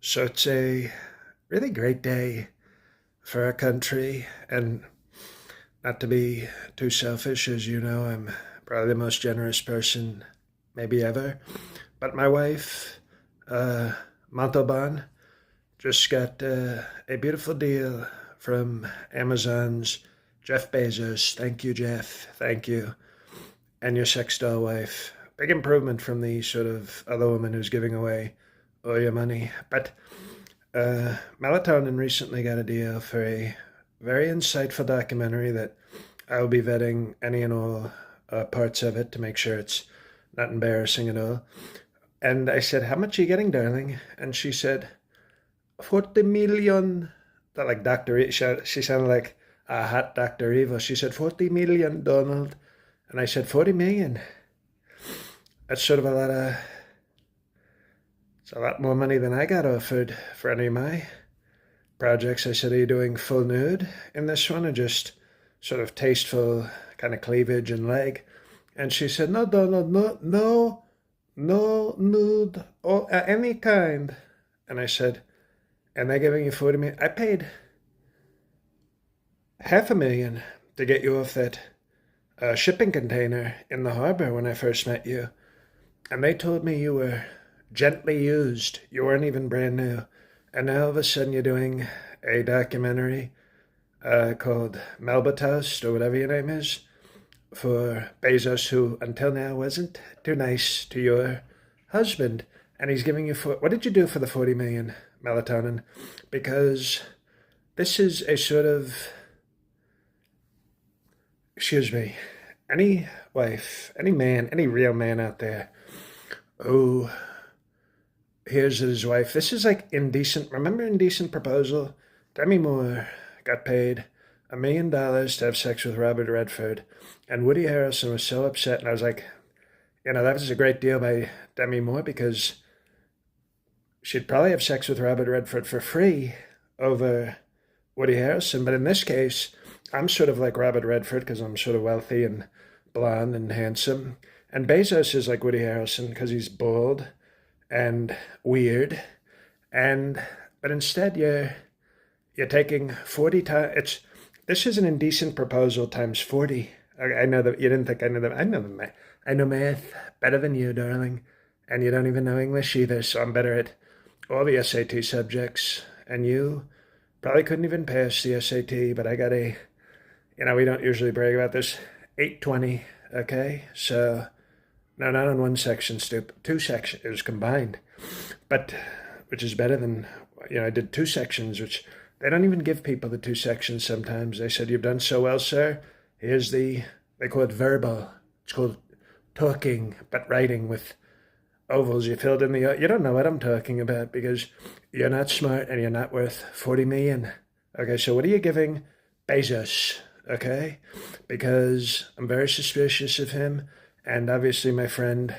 So it's a really great day for our country, and not to be too selfish, as you know, I'm probably the most generous person maybe ever. But my wife, uh, Montalban, just got a beautiful deal from Amazon's Jeff Bezos. Thank you, Jeff. Thank you. And your sex doll wife. Big improvement from the sort of other woman who's giving away all your money. But Melatonin recently got a deal for a very insightful documentary that I will be vetting any and all parts of it to make sure it's not embarrassing at all. And I said, "How much are you getting, darling?" And she said, 40 million. That like Dr. She sounded like a hot Dr. Evil. She said, 40 million, Donald. And I said, 40 million. That's sort of it's a lot more money than I got offered for any of my projects. I said, "Are you doing full nude in this one or just sort of tasteful kind of cleavage and leg?" And she said, "No, Donald, no nude or any kind." And I said, "And they're giving you 40 million? I paid 500,000 to get you off that shipping container in the harbor when I first met you. And they told me you were gently used. You weren't even brand new. And now all of a sudden you're doing a documentary called Melba Toast, or whatever your name is, for Bezos, who until now wasn't too nice to your husband. And he's giving you, what did you do for the 40 million, Melatonin? Because this is a sort of, excuse me, any wife, any man, any real man out there who hears his wife, this is like Indecent. Remember Indecent Proposal? Demi Moore got paid $1 million to have sex with Robert Redford, and Woody Harrelson was so upset. And I was like, that was a great deal by Demi Moore, because she'd probably have sex with Robert Redford for free over Woody Harrelson. But in this case, I'm sort of like Robert Redford because I'm sort of wealthy and blonde and handsome. And Bezos is like Woody Harrelson because he's bald and weird. But instead you're taking 40 times. This is an Indecent Proposal times 40. I know that you didn't think I knew that. I know math better than you, darling. And you don't even know English either, so I'm better at all the SAT subjects. And you probably couldn't even pass the SAT, but I got we don't usually brag about this, 820, okay? So, no, not on one section, stupid. Two sections, it was combined. But, which is better than, I did two sections, which they don't even give people the two sections sometimes. They said, "You've done so well, sir. Here's they call it verbal. It's called talking, but writing with ovals. You filled in you don't know what I'm talking about because you're not smart and you're not worth 40 million. Okay, so what are you giving Bezos? Okay, because I'm very suspicious of him, and obviously my friend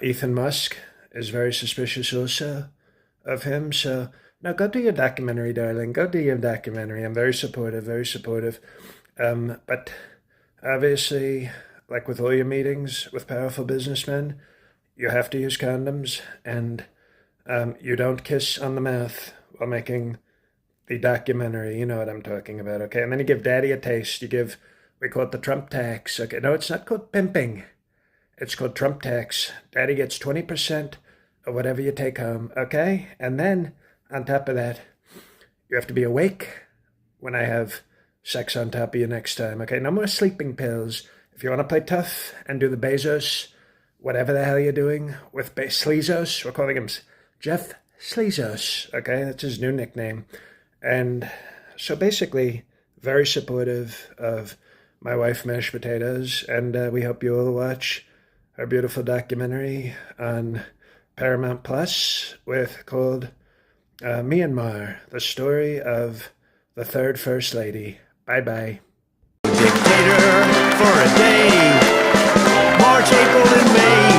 Ethan Musk is very suspicious also of him. So now go do your documentary, darling. Go do your documentary. I'm very supportive, very supportive. But obviously, like with all your meetings with powerful businessmen, you have to use condoms, and you don't kiss on the mouth while making the documentary. You know what I'm talking about, okay? And then you give daddy a taste. We call it the Trump tax, okay? No, it's not called pimping. It's called Trump tax. Daddy gets 20% of whatever you take home, okay? And then, on top of that, you have to be awake when I have sex on top of you next time, okay? No more sleeping pills. If you want to play tough and do the Bezos, whatever the hell you're doing with Sleezos, we're calling him Jeff Sleezos, okay? That's his new nickname. And so basically, very supportive of my wife, Mashed Potatoes, and we hope you all watch our beautiful documentary on Paramount Plus called Myanmar, the story of the third First Lady. Bye-bye. Dictator for a day, March, April, and May.